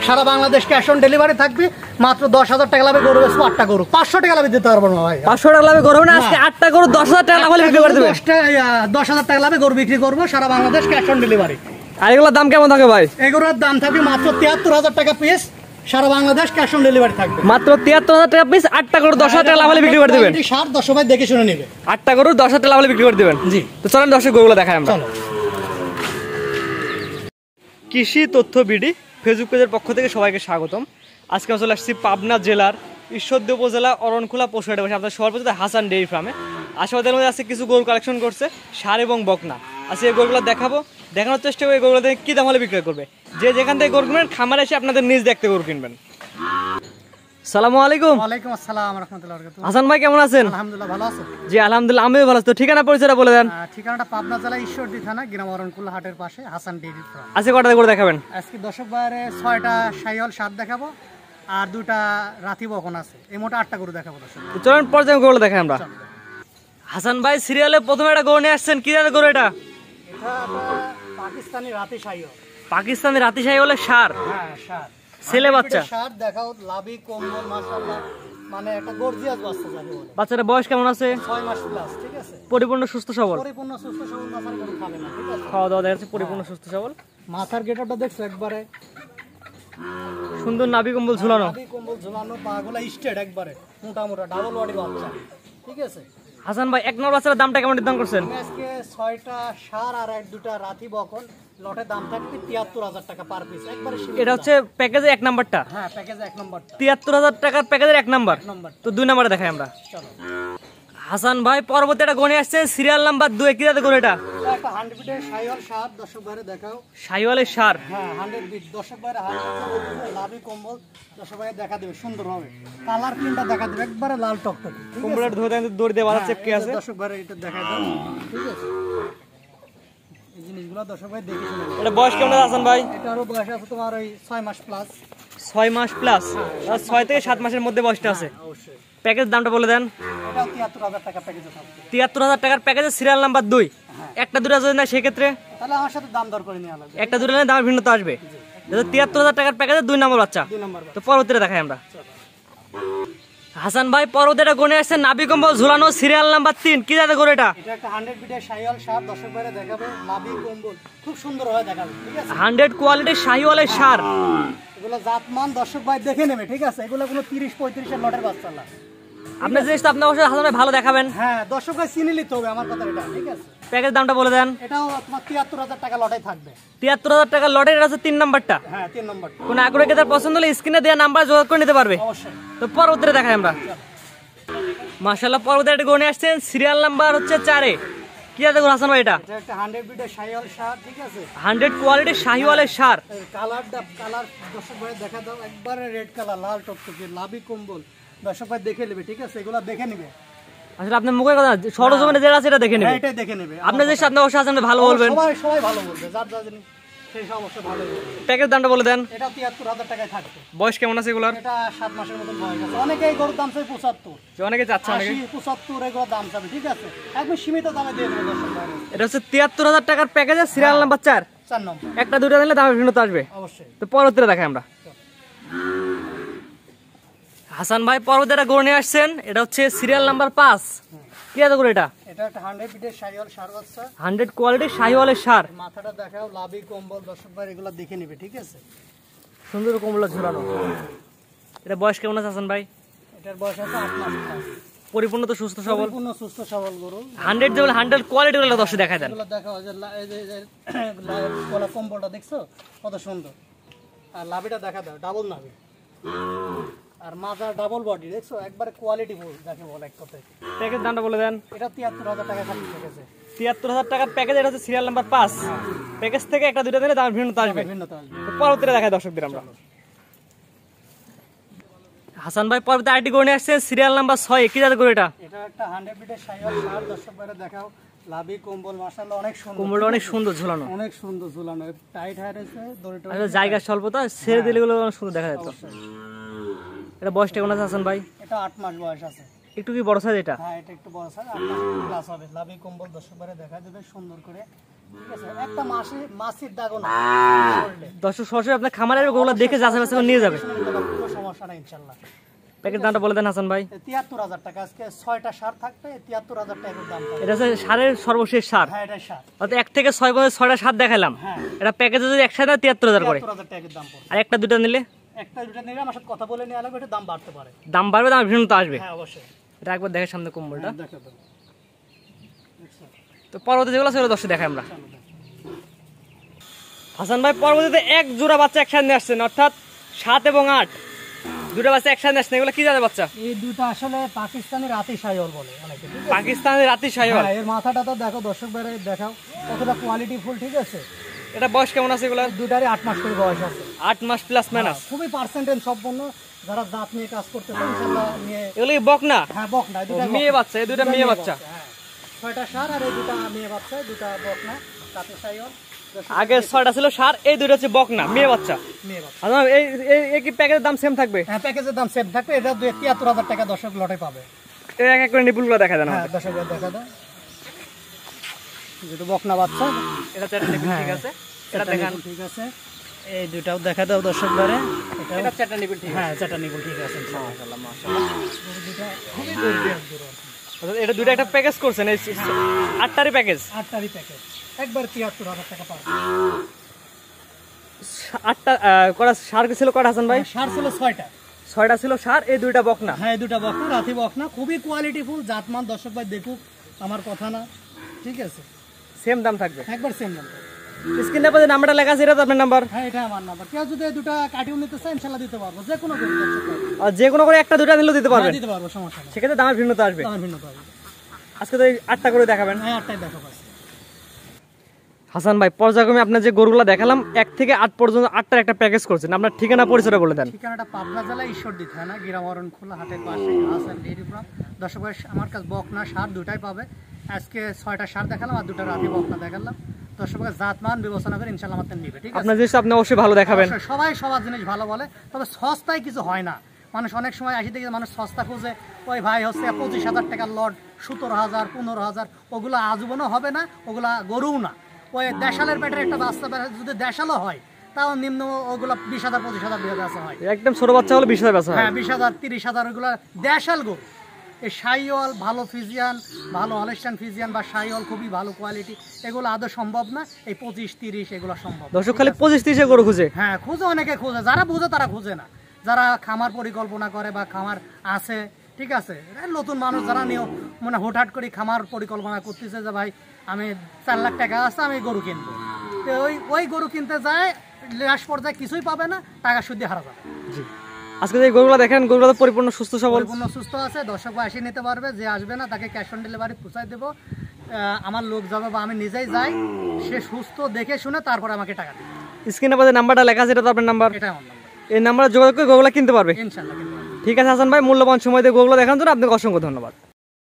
Sara Bangladesh cash on delivery থাকবে। মাত্র 10,000 টাকা লাভে গরু বেচবো 8টা গরু। 500 টাকা লাভে দিতে পারবো না ভাই। 500 টাকা লাভে গরু না, আজকে 8টা গরু 10,000 টাকা লাভে বিক্রি করে দেবে। 10,000 টাকা লাভে গরু বিক্রি করবো সারা বাংলাদেশ ক্যাশ অন ডেলিভারি। আর এগুলোর দাম কেমন থাকে ভাই? এগুলোর দাম থাকবে মাত্র 73,000 টাকা পিস। সারা বাংলাদেশ ক্যাশ অন ডেলিভারি থাকবে। মাত্র 73,000 টাকা পিস। 8টা গরু 10,000 টাকা লাভে বিক্রি করে দিবেন। 10 ভাই দেখে শুনে নেবে। 8টা গরু 10,000 টাকা লাভে বিক্রি করে দিবেন। জি, তো চলেন দর্শক গরুগুলো দেখাই আমরা। কৃষি তথ্য বিডি ফেসবুক পেজের পক্ষ থেকে সবাইকে স্বাগতম। আজকে চলে আসছি পাবনা জেলার ঈশ্বরদী উপজেলা অরণখোলা পশুহাটে বসে আপনার সর্বপ্রথম হাসান ডেইরি ফার্মে। আশেপাশের মধ্যে আজকে কিছু গরু কালেকশন করছে, ষাঁড় এবং বকনা। আজকে এই গরুগুলো দেখাবো, দেখানোর চেষ্টা করবো এই গরুগুলো থেকে কী দাম হলে বিক্রয় করবে। যে যেখান থেকে গরু কিনবেন খামারে এসে আপনাদের নিজ দেখতে গরু কিনবেন। সালামু আলাইকুম। ওয়ালাইকুম আসসালাম রাহমাতুল্লাহি ওয়া বারাকাতুহু। হাসান ভাই কেমন আছেন? আলহামদুলিল্লাহ ভালো আছেন? জি আলহামদুলিল্লাহ আমিও ভালো আছি। তো ঠিকানা পরিচয়টা বলে দেন। ঠিকানাটা পাবনা জেলা ঈশ্বরদী থানা গ্রাম অরণকুলা হাটের পাশে হাসান ডেইরি ফার্ম। আজকে কটা করে দেখাবেন? আজকে দর্শক বাইরে 6টা শাহিওয়াল সার দেখাবো আর 2টা রাতি বকন আছে। এই মোট 8টা গরু দেখাবো দর্শক। তো চলেন পর্যায়ে গরুগুলো দেখাই আমরা। হাসান ভাই সিরিয়ালে প্রথমে একটা গরু নিয়ে আসছেন, কি জাতের গরু এটা? এটা পাকিস্তানি রাতি শাহিওয়াল। পাকিস্তানি রাতি শাহিওয়ালের ষাঁড়। হ্যাঁ ষাঁড়। ছেলে বাচ্চা। ষাঁড় দেখাও, লাভি কম্বল মাশাআল্লাহ, মানে একটা গর্জিয়াস বাচ্চা যাবে বলে। বাচ্চাটার বয়স কেমন আছে? 6 মাস প্লাস। ঠিক আছে, পরিপূর্ণ সুস্থ সবল। পরিপূর্ণ সুস্থ সবল বাচ্চার গরু খাবে না। ঠিক আছে, খাওয়া দাওয়া দেখা যাচ্ছে পরিপূর্ণ সুস্থ সবল। মাথার গেটআপটা দেখছো একবারে সুন্দর নাভি কম্বল ঝুলানো। নাভি কম্বল ঝুলানো, পাগুলা স্ট্রেট একবারে মোটা মোটা ডাবল বডি বাচ্চা। ঠিক আছে হাসান ভাই, এক নম্বর বাচ্চার দামটা কেমন নির্ধারণ করছেন? আজকে 6টা ষাঁড় আর 2টা রাতি বকন লটের দাম থাকবে 73,000 টাকা পার পিস। একবারে এটা হচ্ছে প্যাকেজে এক নাম্বারটা। হ্যাঁ প্যাকেজে এক নাম্বারটা 73,000 টাকার প্যাকেজের এক নাম্বার। তো 2 নাম্বারে দেখাই আমরা। চলো হাসান ভাই পরবর্তী একটা গনে আসছে সিরিয়াল নাম্বার 2 কি জাতের গরু এটা? এটা একটা 100 বিটের শাহিওয়াল সার। দর্শক বাইরে দেখাও। শাহিওয়ালের ষাঁড়। হ্যাঁ 100 বিট। দর্শক বাইরে লাভি কম্বল দর্শক বাইরে দেখা দেবে সুন্দর হবে। কালার প্রিন্টটা দেখা দেবে একবারে লাল টকটকে। কম্বলের ধরে দড়ি দিয়ে বাঁধা চেপকে আছে। দর্শক বাইরে এটা দেখা দাও। ঠিক আছে, এই জিনিসগুলো দর্শক ভাই দেখে শুনে। এটা বয়স কেমন আছে হাসান ভাই? এটারও বয়স আছে তোমার ওই 6 মাস প্লাস। 6 মাস প্লাস। 6 থেকে 7 মাসের মধ্যে বয়সটা আছে। অবশ্যই। প্যাকেজ দামটা বলে দেন। এটা 73,000 টাকা প্যাকেজে থাকবে। 73,000 টাকার প্যাকেজে সিরিয়াল নাম্বার 2। একটা দুটা যদি না সেক্ষেত্রে তাহলে আমার সাথে দাম দর করে নেওয়া লাগবে। একটা দুটা নিলে দামের ভিন্নতা আসবে। 73,000 টাকার প্যাকেজে 2 নম্বর বাচ্চা। 2 নাম্বার। তো পরবর্তীতে দেখাই আমরা। হাসান ভাই পরবর্তীটা গনে আসছে নাভি কম্বল ঝুলানো সিরিয়াল নাম্বার 3 কি জাতের গরু এটা? এটা একটা 100 বিটের শাহিওয়াল সার। দর্শক বাইরে দেখাবে নাভি কম্বল খুব সুন্দর হয় দেখাবে। ঠিক আছে, 100 কোয়ালিটির শাহিওয়ালের ষাঁড়। এগুলো জাতমান দর্শক ভাই দেখে নেবে। ঠিক আছে, এগুলো কোনো 30-35 এর লটের বাচ্চা না। আপনি জিনিসটা আপনি অবশ্যই হাসান ভাই ভালো দেখাবেন। হ্যাঁ দর্শক ভাই চিনে নিতে হবে আমার কথা এটা। ঠিক আছে, প্যাকেজ দামটা বলে দেন। এটাও তোমার 73,000 টাকা লটে থাকবে। 73,000 টাকার লটের এটা হচ্ছে 3 নাম্বারটা। হ্যাঁ 3 নম্বর। কোন আগ্রহী ক্রেতার পছন্দ হলে স্ক্রিনে দেওয়া নাম্বার যোগাযোগ করে নিতে পারবে। অবশ্যই। তো পরবর্তীতে দেখাই আমরা। মাশাআল্লাহ পরবর্তী একটা গনে আসছেন সিরিয়াল নাম্বার হচ্ছে 4 কি জাতের গরু হাসান ভাই এটা? এটা একটা 100 বিটের শাহিওয়াল সার। ঠিক আছে, 100 কোয়ালিটির শাহিওয়ালের ষাঁড়। কালারটা কালার দর্শক ভাই দেখা দাও একবারে রেড কালার লাল টকটকে লাভি কম্বল। দর্শক ভাই দেখে নেবে। ঠিক আছে, এগুলো দেখে নেবে। আসলে আপনার মুখের কথা সরজমিনে যেটা আছে এটা দেখে নেবে। এটাই দেখে নেবে। আপনি যে সামনে অবশ্যই হাসান ভাই ভালো বলবেন। সবাই ভালো বলবে, যার যার জিনিস সেই সমস্যা ভালো বলবে। প্যাকেজ দামটা বলে দেন। এটা 73,000 টাকায় থাকবে। বয়স কেমন আছে এগুলার? এটা 7 মাসের মতো বয়স আছে। অনেকে এই গরুর দাম চাই 75, যে অনেকে যাচ্ছে অনেকে 80, 75 এগুলোর দাম চাবে। ঠিক আছে, একদম সীমিত দামে দিয়ে দেবো দর্শক ভাই। এটা হচ্ছে 73,000 টাকার প্যাকেজে সিরিয়াল নাম্বার 4। 4 নম্বর। একটা দুটো নিলে দামের ভিন্নতা আসবে। অবশ্যই। তো পরবর্তীতে দেখাই আমরা। হাসান ভাই পরবর্তী একটা গরু নিয়ে আসছেন, এটা হচ্ছে সিরিয়াল নাম্বার 5 কি আছে গরু এটা? এটা একটা 100 বিটের শাহিওয়াল সার বাচ্চা। 100 কোয়ালিটির শাহিওয়ালের ষাঁড়। মাথাটা দেখাও, লাভি কম্বল দর্শক ভাই এগুলো দেখে নেবে। ঠিক আছে, সুন্দর কমলা ঝুলানো। এটা বয়স কেমন আছে হাসান ভাই? এটার বয়স আছে 8 মাস প্লাস। পরিপূর্ণ তো সুস্থ সবল। পরিপূর্ণ সুস্থ সবল গরু। 100 যেগুলো 100 কোয়ালিটি গুলো দর্শক দেখায় দেন। এগুলো দেখাও যে এই যে গলা কম্বলটা দেখছো কত সুন্দর। আর লাভিটা দেখা দাও ডাবল নাভি। আর মাথা ডাবল বডি দেখছো একবারে কোয়ালিটি ফুল যাকে বলে এক কথায়। প্যাকেজ দামটা বলে দেন। এটা 73,000 টাকা খালি থেকেছে। 73,000 টাকার প্যাকেজ, এটা হচ্ছে সিরিয়াল নাম্বার 5। প্যাকেজ থেকে একটা দুটো দিলে দামের ভিন্নতা আসবে। ভিন্নতা আসবে। তো পরবর্তীতে দেখায় দর্শকদের আমরা। হাসান ভাই পরবর্তী আইটি গরু নিয়ে আসছেন সিরিয়াল নাম্বার 6 কি জাতের গরু এটা? এটা একটা 100 বিটের শাহিওয়াল সার। দর্শক বাইরে দেখাও, লাভি কম্বল মাশাআল্লাহ অনেক সুন্দর। কোমরটা অনেক সুন্দর ঝুলানো। অনেক সুন্দর ঝুলানো, টাইট হয়ে আছে দড়িটা। আসলে জায়গা স্বল্পতা, ছেড়ে দিলে গুলো অনেক সুন্দর দেখা যেত। এটা বয়সটা কেমন আছে হাসান ভাই? এটা 8 মাস বয়স আছে। একটু কি বড় সাইজ এটা? হ্যাঁ এটা একটু বড় সাইজ, আপনার প্লাস হবে। লাভি কম্বল দর্শকবারে দেখা দেবে সুন্দর করে, ঠিক আছে? একটা মাসির দাগও না শরীরে। দর্শক সরাসরি আপনার খামারের গরুগুলো দেখে যাচাই বাছাই করে নিয়ে যাবে। কোনো সমস্যা নাই ইনশাআল্লাহ। প্যাকেট দামটা বলে দেন হাসান ভাই। ৭৩,০০০ টাকা, আজকে 6টা সার থাকবে, ৭৩,০০০ টাকার দাম থাকবে। এটা হচ্ছে সারের সর্বশেষ সার। হ্যাঁ এটা সার। অর্থাৎ 1 থেকে 6 পর্যন্ত 6টা সার দেখালাম। হ্যাঁ এটা প্যাকেজে যদি একসাথে 73,000 করে, ৭৩,০০০ টাকার দাম পড়বে। আর একটা দুটো নিলে একটা দুটো নিলে আমার সাথে কথা বলে নিয়ে আলাদা একটু দাম বাড়তে পারে। দাম বাড়বে, দাম ভিন্নতা আসবে। হ্যাঁ অবশ্যই। এটা একবার দেখে সামনে কম্বলটা। হ্যাঁ, দেখো তো। দেখছো? তো পরবর্তী যেগুলো সেগুলো দর্শক দেখাই আমরা। চলো দেখো। হাসান ভাই পরবর্তীতে এক জোড়া বাচ্চা একসাথে নিয়ে আসছেন, অর্থাৎ 7 এবং 8 দুটো বাচ্চা একসাথে নিয়ে আসছেন। এগুলো কি জাতের বাচ্চা? এই দুটো আসলে পাকিস্তানি রাতি শাহিওয়াল বলে অনেকে, ঠিক আছে? পাকিস্তানের রাতি শাহিওয়াল। হ্যাঁ, এর মাথাটা তো দেখো দর্শক বাইরে দেখাও কতটা কোয়ালিটি ফুল, ঠিক আছে? এটা বয়স কেমন আছে এগুলো? দুটারই 8 মাস করে বয়স আছে। 8 মাস প্লাস মাইনাস। খুবই পার্সেন্টেজ সম্পন্ন যারা জাত নিয়ে কাজ করতেছে ইনশাআল্লাহ নিয়ে। এগুলো কি বক না? হ্যাঁ বক না, দুটো মেয়ে বাচ্চা, এই দুটো মেয়ে বাচ্চা। হ্যাঁ 6টা সার আর এই দুটো মেয়ে বাচ্চা, দুটো বক না রাতি শাহিওয়াল। আগে 6টা ছিল সার, এই দুটো হচ্ছে বক না মেয়ে বাচ্চা। মেয়ে বাচ্চা। হাসান ভাই, এই কি প্যাকেজের দাম সেম থাকবে? হ্যাঁ প্যাকেজের দাম সেম থাকবে। এটা ৭৩,০০০ টাকা দর্শক লটে পাবে। এর এক এক করে নিপুলগুলো দেখা দেন হ্যাঁ আমাদের। দর্শক দেখা দাও, যেটা বকনা বাচ্চা। এটা চারটা নিপুল, ঠিক আছে? এটা দেখান। ঠিক আছে, এই দুটাও দেখা দাও দর্শক বারে। এটা চারটা নিপুল, ঠিক আছে? হ্যাঁ চারটা নিবল, ঠিক আছে। মাশাআল্লাহ মাশাআল্লাহ। দুটা খুবই গর্বিয়াস গরু। অর্থাৎ এটা দুটো একটা প্যাকেজ করছেন, এই 8টারই প্যাকেজ। 8টারই প্যাকেজ, একবার ৭৩,০০০ টাকা পাবে। 8টা করা সার ছিল কটা হাসান ভাই? সার ছিল 6টা। 6টা ছিল সার, এই দুইটা বক না। হ্যাঁ এই দুটা বকনা, রাতি বকনা, খুবই কোয়ালিটি ফুল জাতমান। দর্শক ভাই দেখুক, আমার কথা না, ঠিক আছে? সেম দাম থাকবে। একবার সেম দাম। স্ক্রিনে পরে নাম্বারটা লেখা আছে, এটা তো আপনার নাম্বার। হ্যাঁ এটা আমার নাম্বার। কেউ যদি এই দুটা কাটিয়ে নিতে চায় ইনশাআল্লাহ দিতে পারবো, যে কোনো গরু দর্শক ভাই। আর যে কোনো করে একটা দুটো নিলেও দিতে পারবেন। দিতে পারবো, সমস্যা নেই। সেক্ষেত্রে দামের ভিন্নতা আসবে। আমার ভিন্ন পারবো। আজকে তো এই 8টা করে দেখাবেন। হ্যাঁ 8টাই দেখো পাচ্ছি। হাসান ভাই পর্যায়ক্রমে আপনার যে গরুগুলো দেখালাম 1 থেকে 8 পর্যন্ত 8টার একটা প্যাকেজ করছেন, আপনার ঠিকানা পরিচয়টা বলে দেন। ঠিকানাটা পাবনা জেলা ঈশ্বরদী থানা গিরামরণ খোলা হাটের পাশে হাসান ডেইরি ফার্ম। দর্শক ভাই আমার কাছে বকনা সার দুটাই পাবে। আজকে 6টা সার দেখালাম আর দুটো রাতি বকনা দেখালাম। দর্শক ভাই জাতমান বিবেচনা করে ইনশাআল্লাহ আমাদের নিবে, ঠিক আছে? আপনার জিনিস আপনি অবশ্যই ভালো দেখাবেন। অবশ্যই, সবাই সবার জিনিস ভালো বলে, তবে সস্তায় কিছু হয় না। মানুষ অনেক সময় আসি দেখি মানুষ সস্তা খুঁজে, ওই ভাই হচ্ছে 25,000 টাকার লট, 17,000 15,000, ওগুলো আজীবনও হবে না, ওগুলা গরুও না। ওই দেশালের পেটের একটা বাচ্চা যদি দেশালও হয় তাও নিম্ন ওগুলো 20,000 25,000 দিয়ে বেচা হয়। একদম ছোট বাচ্চা হলে 20,000 বেচা হয়। হ্যাঁ 20,000 30,000 ওগুলো দেশাল গরু। এই শাহিওয়াল ভালো ফিজিয়ান, ভালো হলস্টাইন ফিজিয়ান বা শাহিওয়াল খুবই ভালো কোয়ালিটি, এগুলো আদৌ সম্ভব না। এই 25-30 এগুলো সম্ভব। দর্শক খালি 25-30 গরু খুঁজে। হ্যাঁ খুঁজে, অনেকে খুঁজে, যারা বুঝে তারা খুঁজে না, যারা খামার পরিকল্পনা করে বা খামার আছে, ঠিক আছে? নতুন মানুষ যারা নিয়েও মানে হুটহাট করে খামার পরিকল্পনা করতেছে যে ভাই আমি 4 লাখ টাকা আছে আমি গরু কিনবো, তো ওই গরু কিনতে যায় লাস্ট পর্যায়ে কিছুই পাবে না, টাকা সুদ দিয়ে হারা যাবে। জি, আজকে যে গরুগুলো দেখেন গরুগুলো তো পরিপূর্ণ সুস্থ সবল, পরিপূর্ণ সুস্থ আছে। দর্শক ভাই এসে নিতে পারবে, যে আসবে না তাকে ক্যাশ অন ডেলিভারি পৌঁছায় দেবো। আমার লোক যাবে বা আমি নিজেই যাই, সে সুস্থ দেখে শুনে তারপরে আমাকে টাকা দেবে। স্ক্রিনে পরে নাম্বারটা লেখা আছে, এটা তো আপনার নাম্বার। এটাই আমার নাম্বার। এই নাম্বারে যোগাযোগ করে গরুগুলো কিনতে পারবে। ইনশাআল্লাহ কিনতে পারবে। ঠিক আছে হাসান ভাই, মূল্যবান সময় দিয়ে গরুগুলো দেখানোর জন্য আপনাকে অসংখ্য ধন্যবাদ।